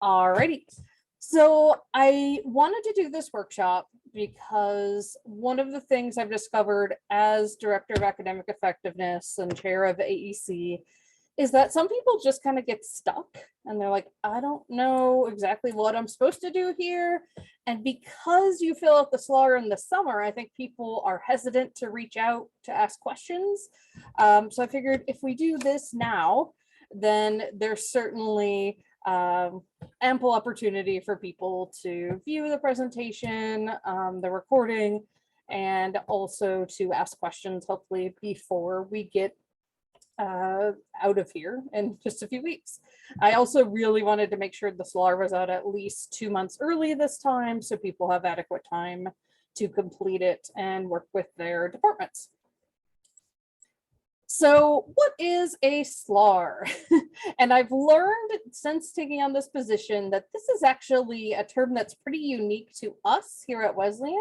Alrighty. So I wanted to do this workshop because one of the things I've discovered as Director of Academic Effectiveness and Chair of AEC is that some people just kind of get stuck and they're like, I don't know exactly what I'm supposed to do here. And because you fill out the SLAR in the summer, I think people are hesitant to reach out to ask questions. So I figured if we do this now, then there's certainly ample opportunity for people to view the presentation, the recording, and also to ask questions, hopefully before we get out of here in just a few weeks. I also really wanted to make sure the SLAR was out at least 2 months early this time, so people have adequate time to complete it and work with their departments. So what is a SLAR? And I've learned since taking on this position that this is actually a term that's pretty unique to us here at Wesleyan.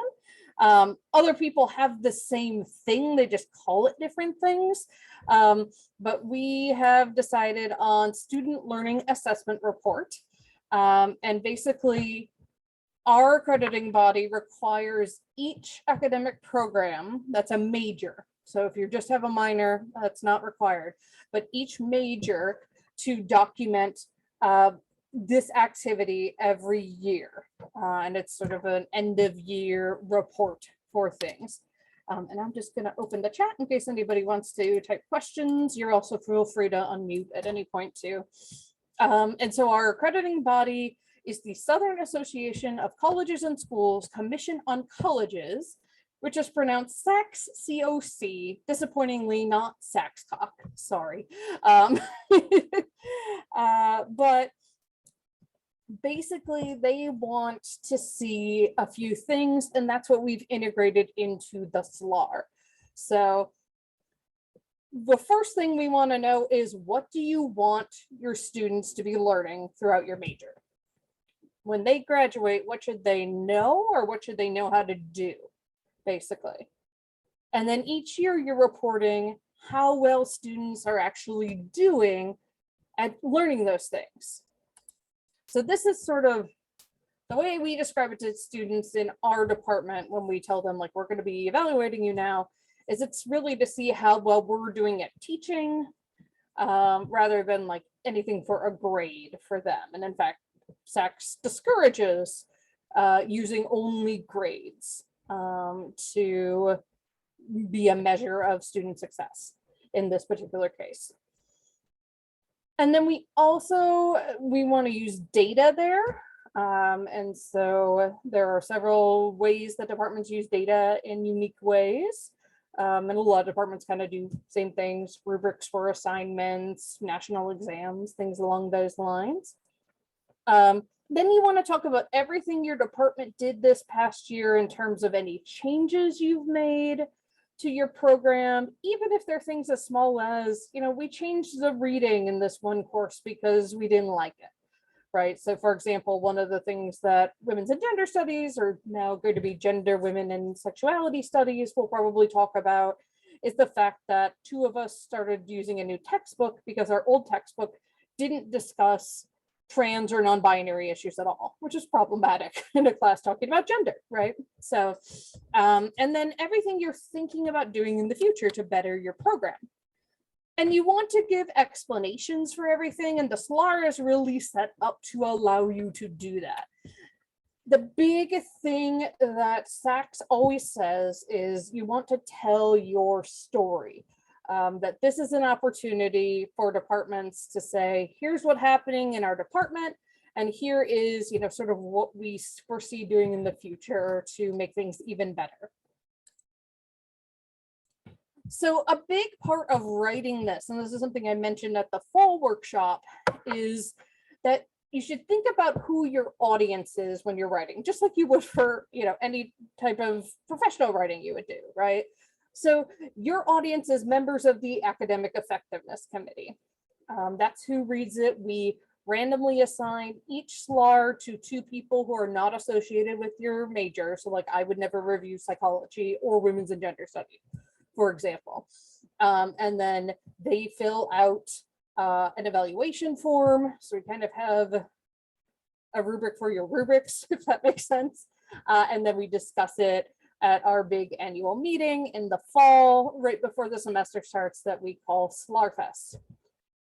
Other people have the same thing, they just call it different things. But we have decided on Student Learning Assessment Report. And basically, our accrediting body requires each academic program that's a major. So if you just have a minor, that's not required, but each major to document this activity every year. And it's sort of an end of year report for things. And I'm just going to open the chat in case anybody wants to type questions. You're also feel free to unmute at any point too. And so our accrediting body is the Southern Association of Colleges and Schools Commission on Colleges, which is pronounced SACS, C-O-C, disappointingly not SACSCOC, sorry. But basically they want to see a few things, and that's what we've integrated into the SLAR. So the first thing we want to know is, what do you want your students to be learning throughout your major? When they graduate, what should they know, or what should they know how to do, basically? And then each year you're reporting how well students are actually doing at learning those things. So this is sort of the way we describe it to students in our department when we tell them, like, we're going to be evaluating you now, is it's really to see how well we're doing at teaching, rather than like anything for a grade for them. And in fact, SACS discourages using only grades to be a measure of student success in this particular case. And then we want to use data there. And so there are several ways that departments use data in unique ways. And a lot of departments kind of do same things, rubrics for assignments, national exams, things along those lines. Then you want to talk about everything your department did this past year in terms of any changes you've made to your program, even if they're things as small as, we changed the reading in this one course because we didn't like it, right? So for example, one of the things that women's and gender studies are now going to be gender, women, and sexuality studies we'll probably talk about is the fact that 2 of us started using a new textbook because our old textbook didn't discuss trans or non-binary issues at all, which is problematic in a class talking about gender, right? So, and then everything you're thinking about doing in the future to better your program. And you want to give explanations for everything, and the SLAR is really set up to allow you to do that. The big thing that SACS always says is you want to tell your story. That this is an opportunity for departments to say, here's what's happening in our department, and here is, sort of what we foresee doing in the future to make things even better. So a big part of writing this, and this is something I mentioned at the fall workshop, is that you should think about who your audience is when you're writing, just like you would for, any type of professional writing you would do, right? So your audience is members of the Academic Effectiveness Committee. That's who reads it. We randomly assign each SLAR to 2 people who are not associated with your major. So like I would never review psychology or women's and gender studies, for example. And then they fill out an evaluation form. So we kind of have a rubric for your rubrics, if that makes sense. And then we discuss it at our big annual meeting in the fall, right before the semester starts, that we call SLAR Fest.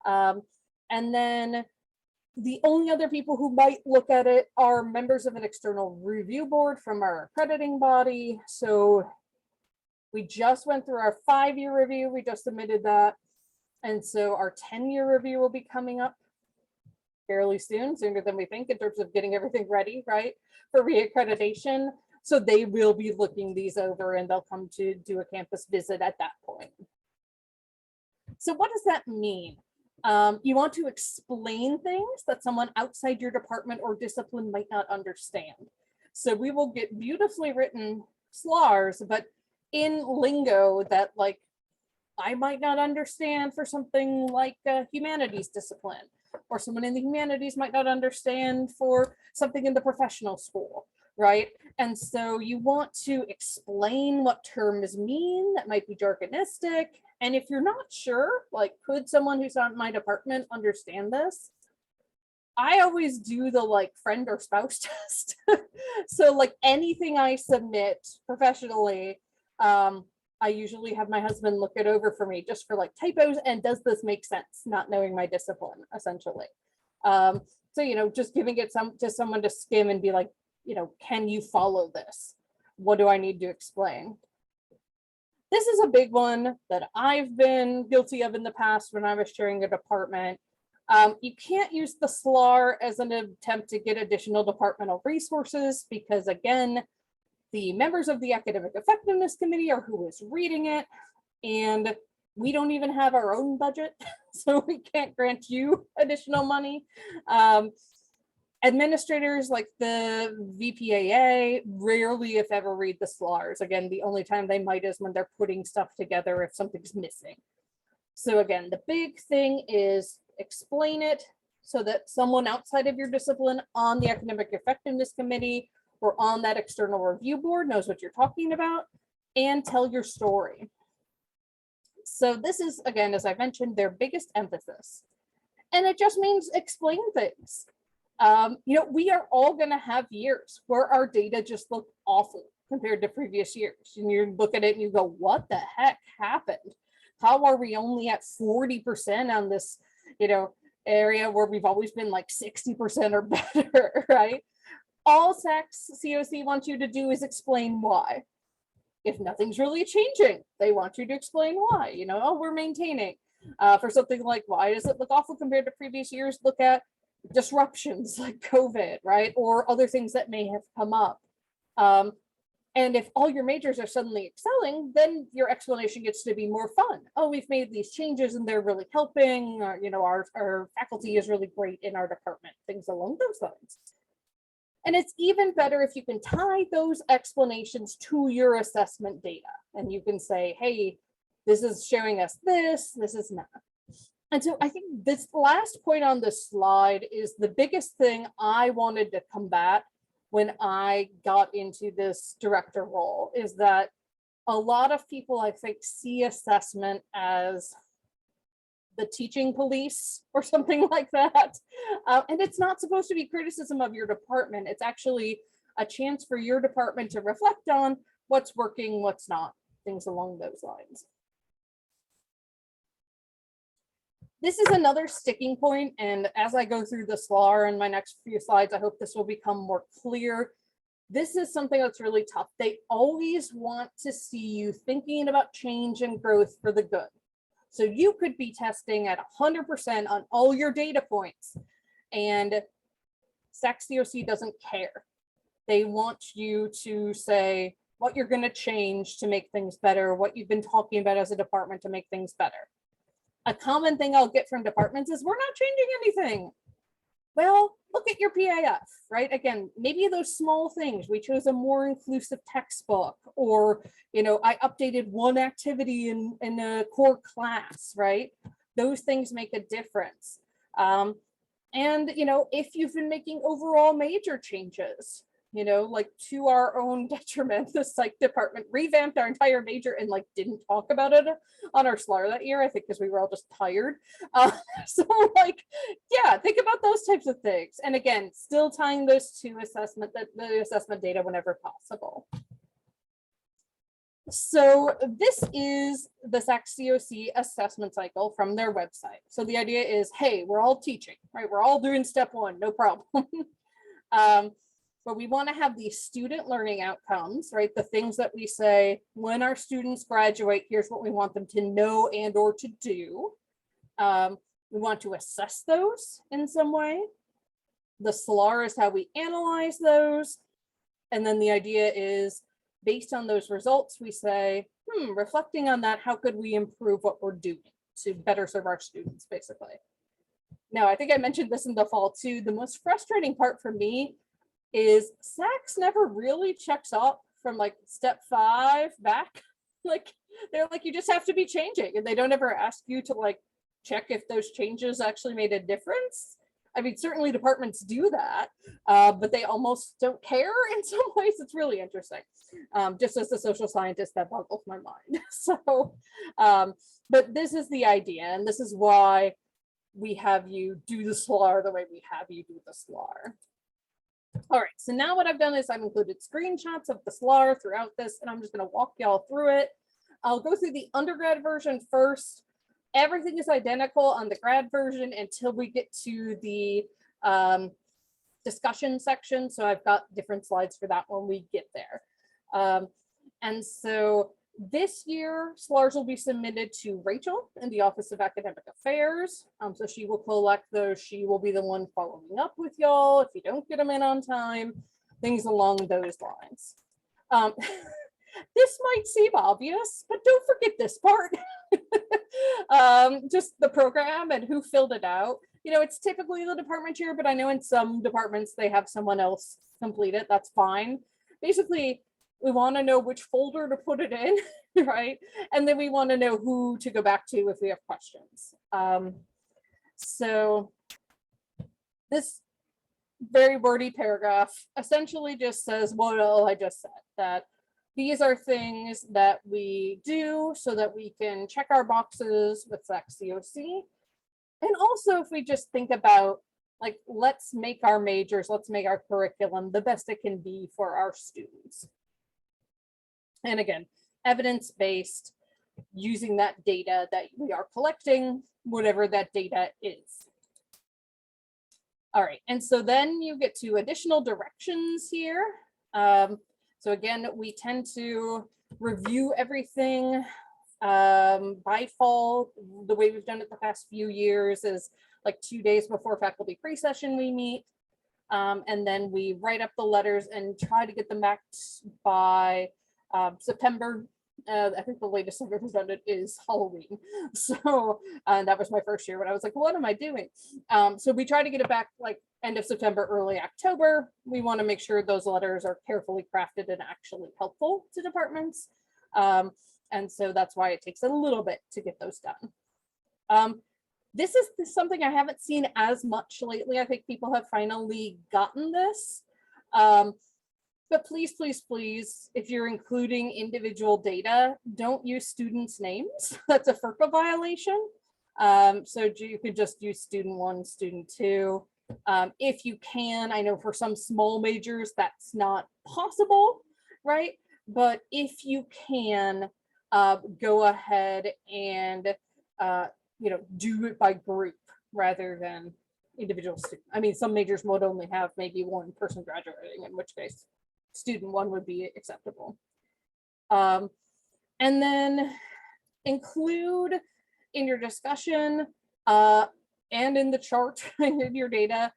And then the only other people who might look at it are members of an external review board from our accrediting body. So we just went through our 5-year review. We just submitted that. And so our 10-year review will be coming up fairly soon, sooner than we think, in terms of getting everything ready, right, for reaccreditation. So they will be looking these over, and they'll come to do a campus visit at that point. So what does that mean? You want to explain things that someone outside your department or discipline might not understand. So we will get beautifully written SLARs, but in lingo that like I might not understand for something like a humanities discipline, or someone in the humanities might not understand for something in the professional school, right? And so you want to explain what terms mean that might be jargonistic. And if you're not sure, like, could someone who's not in my department understand this? I always do the like friend or spouse test. So like anything I submit professionally, I usually have my husband look it over for me just for like typos and does this make sense, not knowing my discipline, essentially. So, you know, just giving it to someone to skim and be like, you know, can you follow this? What do I need to explain? This is a big one that I've been guilty of in the past when I was sharing a department. You can't use the SLAR as an attempt to get additional departmental resources because, again, the members of the Academic Effectiveness Committee are who is reading it, and we don't even have our own budget, so we can't grant you additional money. Administrators like the VPAA rarely, if ever, read the SLARs. Again, the only time they might is when they're putting stuff together if something's missing. So again, the big thing is explain it so that someone outside of your discipline on the Academic Effectiveness Committee or on that external review board knows what you're talking about, and tell your story. So this is, again, as I mentioned, their biggest emphasis. And it just means explain things. You know, we are all going to have years where our data just look awful compared to previous years. And you look at it and you go, what the heck happened? How are we only at 40% on this, you know, area where we've always been like 60% or better, right? All COC wants you to do is explain why. If nothing's really changing, they want you to explain why. You know, oh, we're maintaining. For something like, why does it look awful compared to previous years? Look at disruptions like COVID, right? Or other things that may have come up. And if all your majors are suddenly excelling, then your explanation gets to be more fun. Oh, we've made these changes and they're really helping. Or, you know, our faculty is really great in our department, things along those lines. And it's even better if you can tie those explanations to your assessment data. And you can say, hey, this is showing us this is not. And so I think this last point on this slide is the biggest thing I wanted to combat when I got into this director role, is that a lot of people, I think, see assessment as the teaching police or something like that. And it's not supposed to be criticism of your department. It's actually a chance for your department to reflect on what's working, what's not, things along those lines. This is another sticking point, and as I go through the SLAR in my next few slides, I hope this will become more clear. This is something that's really tough. They always want to see you thinking about change and growth for the good. So you could be testing at 100% on all your data points, and SAC-COC doesn't care. They want you to say what you're going to change to make things better, what you've been talking about as a department to make things better. A common thing I'll get from departments is, we're not changing anything. Well, look at your PAF, right? Again, maybe those small things. We chose a more inclusive textbook, or, you know, I updated one activity in a core class, right? Those things make a difference. And, you know, if you've been making overall major changes, you know, like to our own detriment, the psych department revamped our entire major and like didn't talk about it on our SLAR that year, I think because we were all just tired. So like, yeah, think about those types of things. And again, still tying those to the assessment data whenever possible. So this is the SAC-COC assessment cycle from their website. So the idea is, hey, we're all teaching, right? We're all doing step one, no problem. But we want to have these student learning outcomes, right? The things that we say, when our students graduate, here's what we want them to know and or to do. We want to assess those in some way. The SLAR is how we analyze those. And then the idea is, based on those results, we say, reflecting on that, how could we improve what we're doing to better serve our students, basically. Now, I think I mentioned this in the fall too. The most frustrating part for me is SACs never really checks up from like step 5 back. Like, they're like, you just have to be changing, and they don't ever ask you to like check if those changes actually made a difference. I mean, certainly departments do that, but they almost don't care in some ways. It's really interesting. Just as a social scientist, that boggles my mind. So, but this is the idea, and this is why we have you do the SLAR the way we have you do the SLAR. All right, so now what I've done is I've included screenshots of the SLAR throughout this, and I'm just going to walk y'all through it. I'll go through the undergrad version first. Everything is identical on the grad version until we get to the discussion section. So I've got different slides for that when we get there. And so this year, SLARs will be submitted to Rachel in the Office of Academic Affairs. So she will collect those. She will be the one following up with y'all if you don't get them in on time, things along those lines. This might seem obvious, but don't forget this part. Just the program and who filled it out. You know, it's typically the department chair, but I know in some departments they have someone else complete it. That's fine. Basically, we want to know which folder to put it in, right? And then we want to know who to go back to if we have questions. So this very wordy paragraph essentially just says what I just said, that these are things that we do so that we can check our boxes with SAC-COC. And also if we just think about, like, let's make our majors, let's make our curriculum the best it can be for our students. And again, evidence-based, using that data that we are collecting, whatever that data is. All right, and so then you get to additional directions here. So again, we tend to review everything by fall. The way we've done it the past few years is like 2 days before faculty pre-session we meet. And then we write up the letters and try to get them back by September. I think the latest I've ever done it is Halloween. So that was my first year when I was like, what am I doing? So we try to get it back like end of September, early October. We want to make sure those letters are carefully crafted and actually helpful to departments. And so that's why it takes a little bit to get those done. This is something I haven't seen as much lately. I think people have finally gotten this. But please, please, please, if you're including individual data, don't use students' names. That's a FERPA violation. So you could just use student 1, student 2. If you can, I know for some small majors that's not possible, right? But if you can, go ahead and do it by group rather than individual student. I mean, some majors would only have maybe one person graduating, in which case student 1 would be acceptable. And then include in your discussion and in the chart in your data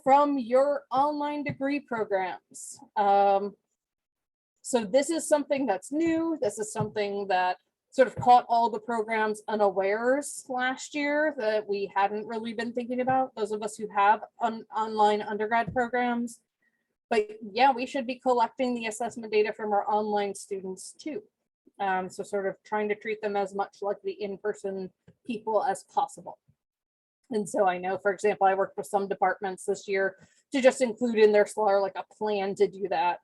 from your online degree programs. So this is something that's new. This is something that sort of caught all the programs unawares last year that we hadn't really been thinking about, those of us who have online undergrad programs. But yeah, we should be collecting the assessment data from our online students too. So sort of trying to treat them as much like the in-person people as possible. And so I know, for example, I worked with some departments this year to just include in their SLAR like a plan to do that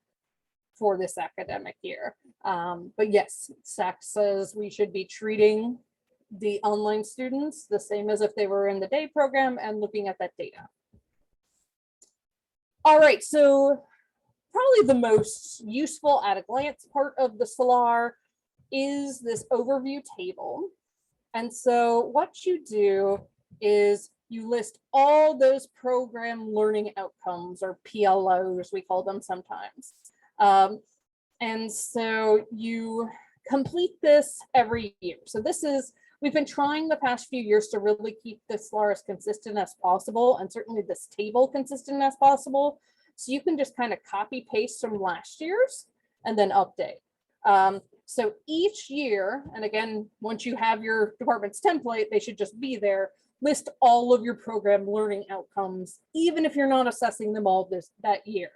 for this academic year. But yes, SAC says we should be treating the online students the same as if they were in the day program and looking at that data. All right, so probably the most useful at a glance part of the SLAR is this overview table. And so what you do is you list all those program learning outcomes, or PLOs, we call them sometimes. And so you complete this every year. So this is, we've been trying the past few years to really keep the SLAR as consistent as possible, and certainly this table consistent as possible. So you can just kind of copy paste from last year's and then update. So each year, and again, once you have your department's template, they should just be there, list all of your program learning outcomes, even if you're not assessing them all that year.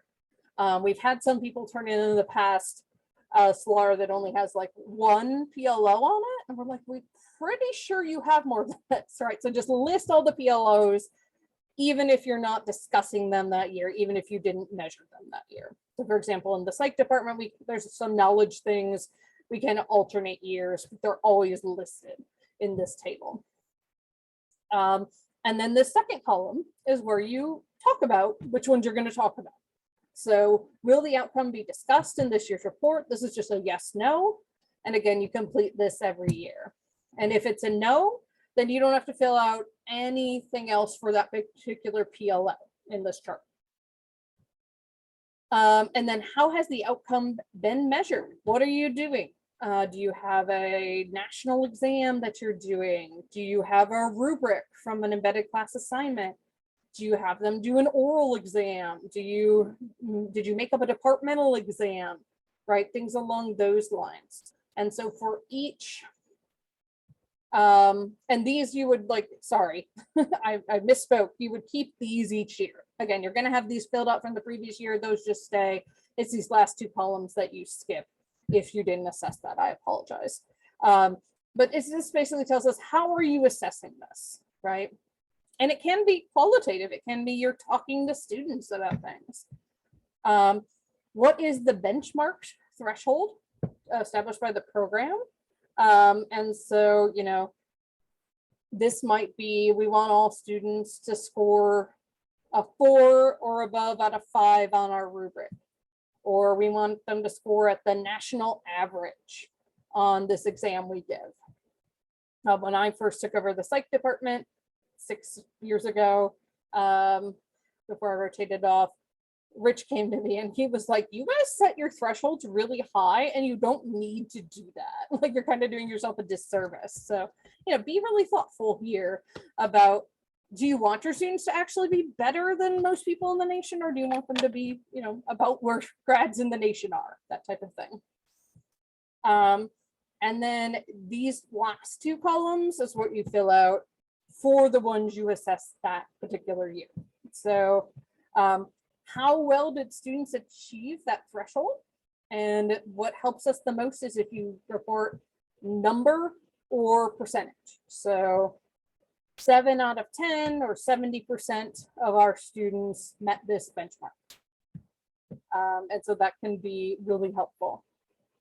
We've had some people turn in the past SLAR that only has like one PLO on it, and we're like, we're pretty sure you have more than this, right? So just list all the PLOs, even if you're not discussing them that year, even if you didn't measure them that year. So for example, in the psych department, there's some knowledge things, we can alternate years, but they're always listed in this table. And then the second column is where you talk about which ones you're going to talk about. So will the outcome be discussed in this year's report? This is just a yes, no. And again, you complete this every year. And if it's a no, then you don't have to fill out anything else for that particular PLO in this chart. And then how has the outcome been measured? What are you doing? Do you have a national exam that you're doing? Do you have a rubric from an embedded class assignment? Do you have them do an oral exam? Did you make up a departmental exam, right? Things along those lines. And so for each, and these you would like, sorry, I misspoke. You would keep these each year. Again, you're going to have these filled out from the previous year. Those just stay. It's these last two columns that you skip. If you didn't assess that, I apologize. But this basically tells us, how are you assessing this, right? And it can be qualitative. It can be you're talking to students about things. What is the benchmark threshold established by the program? And so, you know, this might be, we want all students to score a 4 or above out of 5 on our rubric, or we want them to score at the national average on this exam we give. When I first took over the psych department 6 years ago, before I rotated off, Rich came to me and he was like, you guys set your thresholds really high and you don't need to do that. Like, you're kind of doing yourself a disservice. So, you know, be really thoughtful here about, do you want your students to actually be better than most people in the nation, or do you want them to be, you know, about where grads in the nation are, that type of thing. And then these last two columns is what you fill out for the ones you assess that particular year. So how well did students achieve that threshold? And what helps us the most is if you report number or percentage. So 7 out of 10 or 70% of our students met this benchmark. And so that can be really helpful.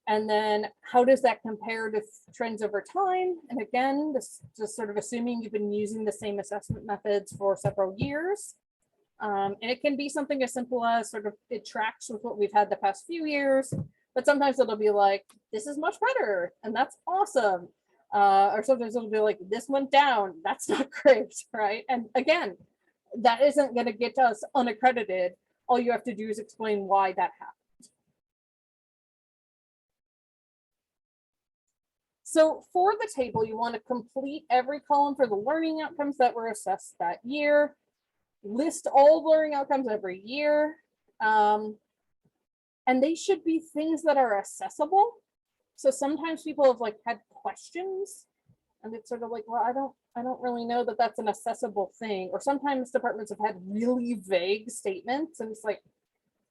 And then how does that compare to trends over time? And again, this just sort of assuming you've been using the same assessment methods for several years. And it can be something as simple as sort of it tracks with what we've had the past few years, but sometimes it'll be like, this is much better, and that's awesome. Or sometimes it'll be like, this went down, that's not great, right? And again, that isn't going to get us unaccredited. All you have to do is explain why that happened. So for the table, you want to complete every column for the learning outcomes that were assessed that year. List all learning outcomes every year. And they should be things that are accessible. So sometimes people have like had questions and it's sort of like, well, I don't really know that that's an accessible thing. Or sometimes departments have had really vague statements and it's like,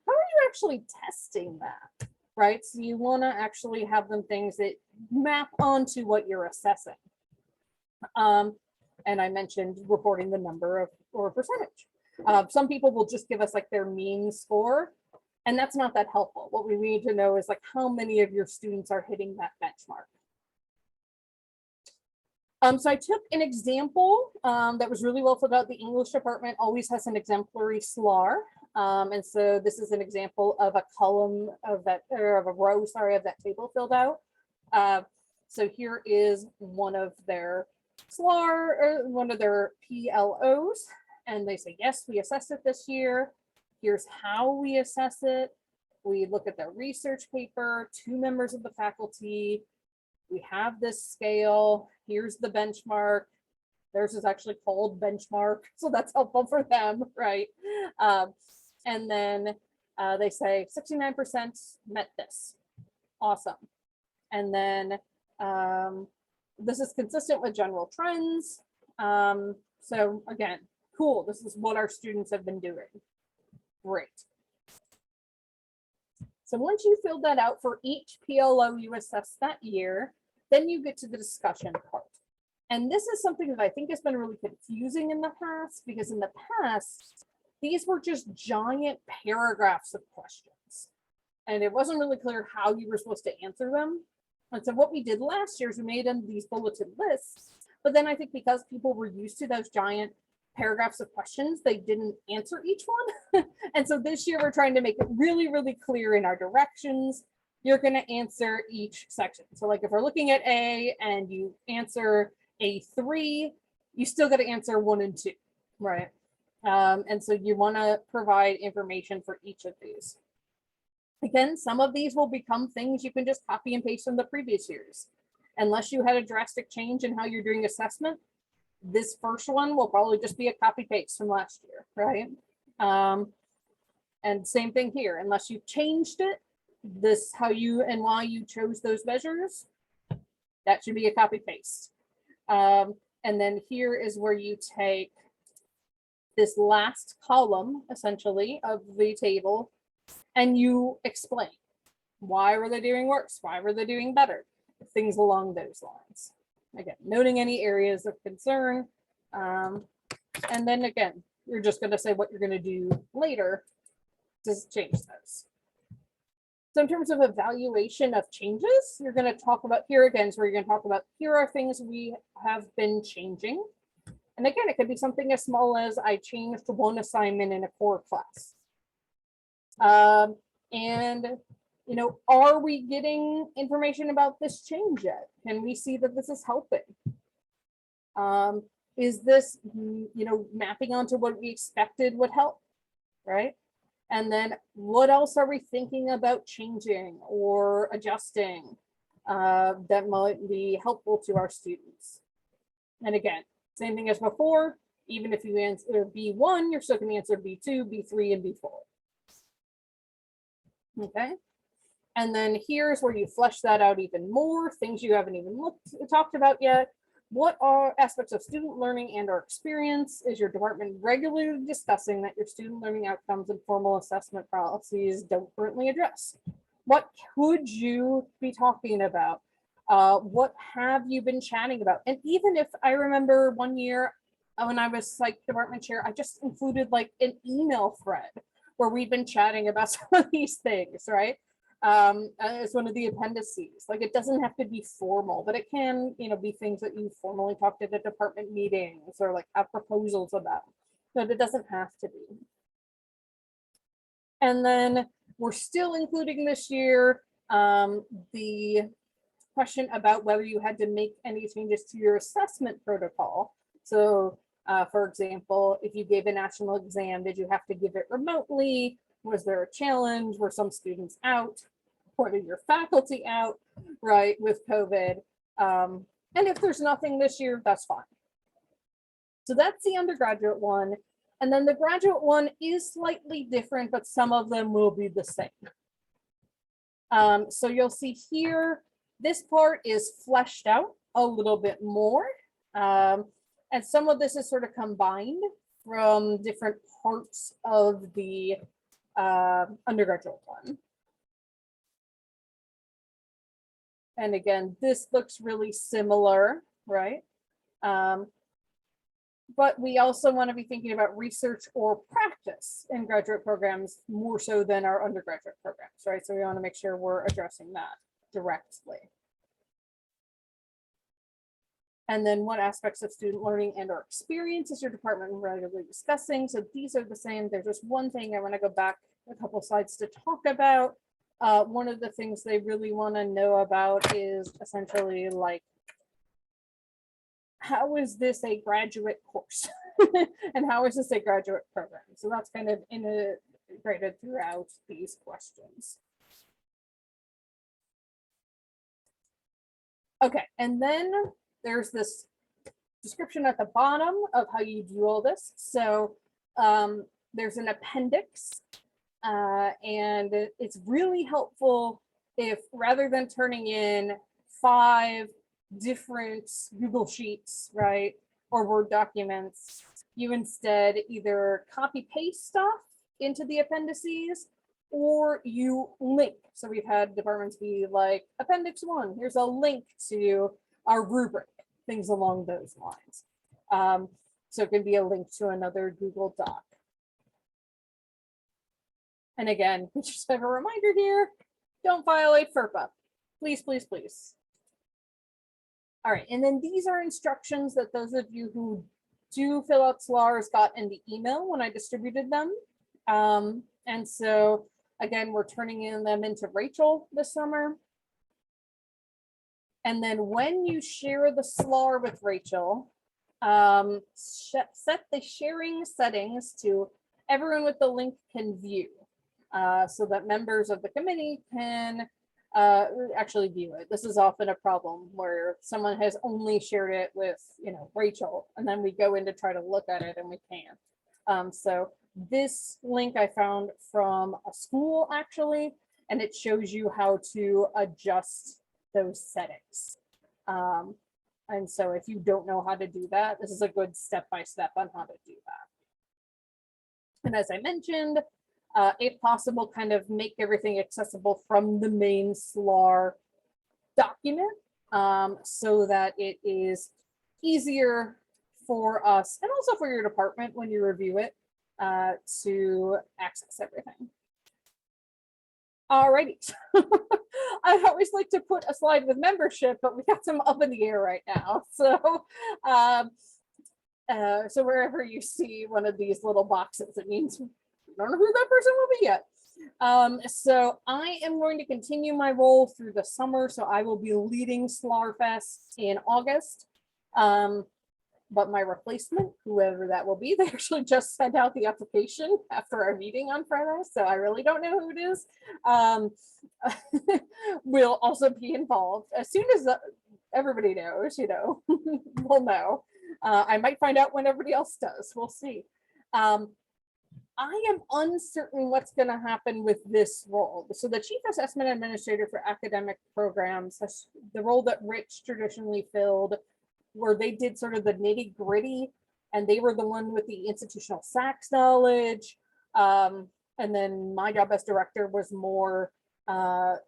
how are you actually testing that? Right? So you want to actually have them things that map onto what you're assessing. And I mentioned reporting the number of or percentage. Some people will just give us like their mean score, and that's not that helpful. What we need to know is like how many of your students are hitting that benchmark. So I took an example that was really well filled out. The English department always has an exemplary SLAR. And so this is an example of a column of that, or of a row, sorry, of that table filled out. So here is one of their SLAR, or one of their PLOs. And they say, yes, we assessed it this year. Here's how we assess it. We look at their research paper, 2 members of the faculty. We have this scale. Here's the benchmark. Theirs is actually called benchmark, so that's helpful for them, right? And then they say 69% met this. Awesome. And then this is consistent with general trends. So again, cool. This is what our students have been doing. Great. So once you filled that out for each PLO you assess that year, then you get to the discussion part. And this is something that I think has been really confusing in the past, because in the past, these were just giant paragraphs of questions. And it wasn't really clear how you were supposed to answer them. And so what we did last year is we made them these bulleted lists. But then I think because people were used to those giant paragraphs of questions, they didn't answer each one. And so this year we're trying to make it really, really clear in our directions. You're going to answer each section. So like if we're looking at A and you answer A3, you still got to answer 1 and 2, right? And so you want to provide information for each of these. Again, some of these will become things you can just copy and paste from the previous years. Unless you had a drastic change in how you're doing assessment, this first one will probably just be a copy paste from last year, right? And same thing here, unless you changed it, this how you and why you chose those measures, that should be a copy paste. And then here is where you take this last column essentially of the table and you explain why were they doing worse, why were they doing better, things along those lines. Again, noting any areas of concern. And then again, you're just going to say what you're going to do later to change those. So in terms of evaluation of changes, you're going to talk about here again, so we're going to talk about here are things we have been changing. And again, it could be something as small as I changed one assignment in a core class. And, you know, are we getting information about this change yet? Can we see that this is helping? Is this, you know, mapping onto what we expected would help, right? And then what else are we thinking about changing or adjusting that might be helpful to our students? And again, same thing as before, even if you answer B1, you're still going to answer B2, B3, and B4. Okay. And then here's where you flesh that out even more, things you haven't even talked about yet. What are aspects of student learning and or experience is your department regularly discussing that your student learning outcomes and formal assessment policies don't currently address? What could you be talking about? What have you been chatting about? And even if I remember one year when I was like department chair, I just included like an email thread where we've been chatting about some of these things, right? As one of the appendices. Like it doesn't have to be formal, but it can, you know, be things that you formally talked at the department meetings or like have proposals about. But it doesn't have to be. And then we're still including this year the question about whether you had to make any changes to your assessment protocol. So for example, if you gave a national exam, did you have to give it remotely? Was there a challenge? Were some students out? Or did your faculty out, right, with COVID? And if there's nothing this year, that's fine. So that's the undergraduate one. And then the graduate one is slightly different, but some of them will be the same. So you'll see here, this part is fleshed out a little bit more. And some of this is sort of combined from different parts of the undergraduate one. And again, this looks really similar, right? but we also want to be thinking about research or practice in graduate programs more so than our undergraduate programs, right? So we want to make sure we're addressing that directly. And then what aspects of student learning and or experience is your department regularly discussing? So these are the same. There's just one thing I want to go back a couple slides to talk about. One of the things they really want to know about is essentially like, how is this a graduate course? And how is this a graduate program? So that's kind of integrated throughout these questions. Okay, and then there's this description at the bottom of how you do all this. So there's an appendix, and it's really helpful if rather than turning in 5 different Google Sheets, right, or Word documents, you instead either copy paste stuff into the appendices or you link. So we've had departments be like, Appendix 1, here's a link to our rubric, things along those lines. So it can be a link to another Google Doc. And again, we just have a reminder here, don't violate FERPA. Please, please, please. All right, and then these are instructions that those of you who do fill out SLARs got in the email when I distributed them. And so again, we're turning them into Rachel this summer. And then when you share the SLAR with Rachel, set the sharing settings to everyone with the link can view, so that members of the committee can actually view it. This is often a problem where someone has only shared it with, Rachel, and then we go in to try to look at it and we can't. So this link I found from a school actually, and it shows you how to adjust those settings. And so if you don't know how to do that, this is a good step-by-step on how to do that. And as I mentioned, if possible, kind of make everything accessible from the main SLAR document, so that it is easier for us and also for your department when you review it to access everything. All righty. I always like to put a slide with membership, but we got some up in the air right now. So, so wherever you see one of these little boxes, it means I don't know who that person will be yet. So I am going to continue my role through the summer. So I will be leading SLAR Fest in August. But my replacement, whoever that will be, they actually just sent out the application after our meeting on Friday. So I really don't know who it is. Will also be involved as soon as everybody knows, we'll know. I might find out when everybody else does. We'll see. I am uncertain what's going to happen with this role. So the Chief Assessment Administrator for Academic Programs, the role that Rich traditionally filled, where they did sort of the nitty gritty, and they were the one with the institutional SACS knowledge. And then my job as director was more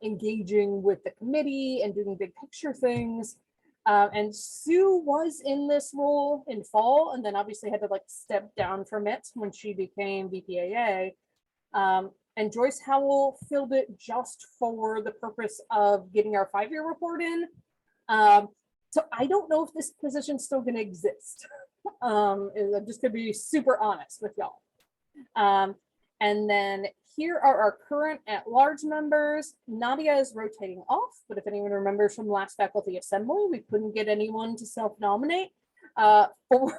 engaging with the committee and doing big picture things. And Sue was in this role in fall, and then obviously had to step down from it when she became VPAA. And Joyce Howell filled it just for the purpose of getting our 5-year report in. So I don't know if this position's still going to exist. I'm just going to be super honest with y'all. And then here are our current at-large members. Nadia is rotating off, but if anyone remembers from last faculty assembly, we couldn't get anyone to self-nominate for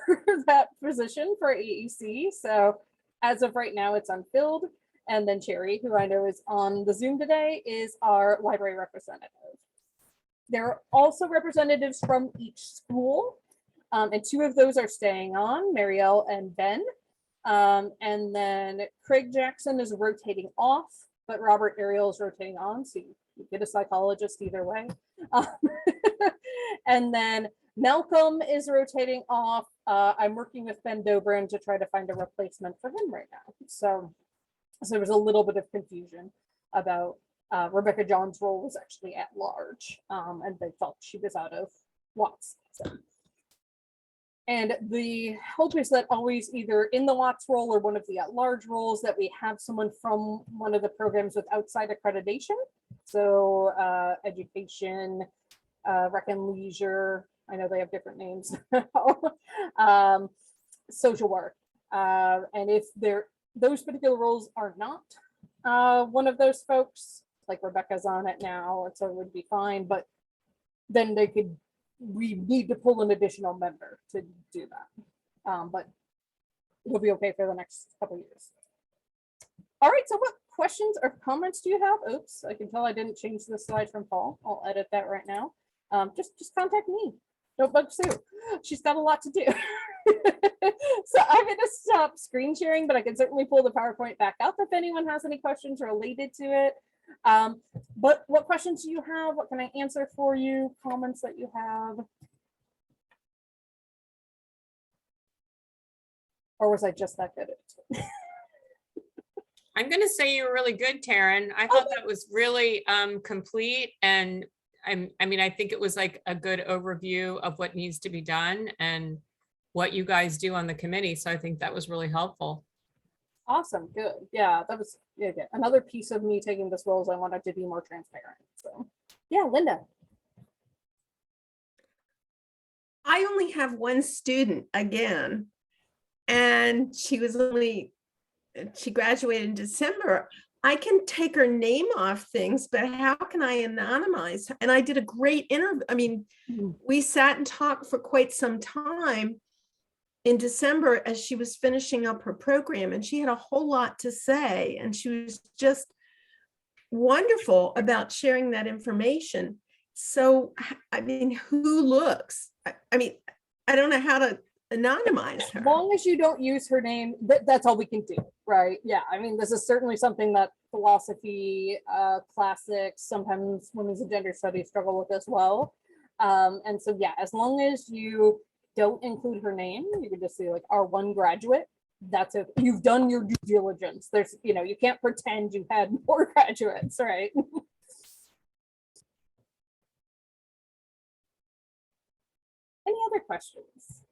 that position for AEC. So as of right now, it's unfilled. And then Cherry, who I know is on the Zoom today, is our library representative. There are also representatives from each school, and 2 of those are staying on, Marielle and Ben. And then Craig Jackson is rotating off, but Robert Ariel is rotating on, so you get a psychologist either way. And then Malcolm is rotating off. I'm working with Ben Dobrin to try to find a replacement for him right now. So there was a little bit of confusion about Rebecca John's role was actually at large, and they felt she was out of Watts. So And the hope is that always either in the Watts role or one of the at-large roles that we have someone from one of the programs with outside accreditation. So education, rec and leisure, I know they have different names, social work. And if those particular roles are not one of those folks, like Rebecca's on it now, so it would be fine, but then we need to pull an additional member to do that. But it'll be okay for the next couple years. All right, so what questions or comments do you have? Oops, I can tell I didn't change the slide from Paul. I'll edit that right now. Just contact me. Don't bug Sue. She's got a lot to do. So I'm going to stop screen sharing, but I can certainly pull the PowerPoint back up if anyone has any questions related to it. But what questions do you have? What can I answer for you? Comments that you have? Or was I just that good at it? I'm going to say you were really good, Taryn. I thought that was really complete. And I mean, I think it was like a good overview of what needs to be done and what you guys do on the committee. So I think that was really helpful. Awesome, good. Yeah, that was another piece of me taking this role is I wanted to be more transparent. So yeah, Linda. I only have one student again, and she graduated in December. I can take her name off things, but how can I anonymize her? And I did a great interview. I mean, we sat and talked for quite some time in December as she was finishing up her program, and she had a whole lot to say, and she was just wonderful about sharing that information. So, I mean, who looks? I mean, I don't know how to anonymize her. As long as you don't use her name, that's all we can do, right? Yeah, I mean, this is certainly something that philosophy, classics, sometimes women's and gender studies struggle with as well. And so, yeah, as long as you don't include her name, you can just say like R1 graduate. That's it. You've done your due diligence. There's, you can't pretend you had more graduates, right? Any other questions?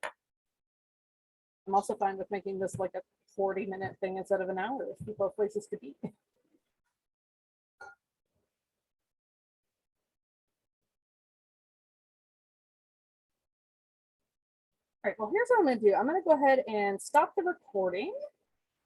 I'm also fine with making this like a 40-minute thing instead of an hour if people have places to be. All right, well, here's what I'm going to do. I'm going to go ahead and stop the recording.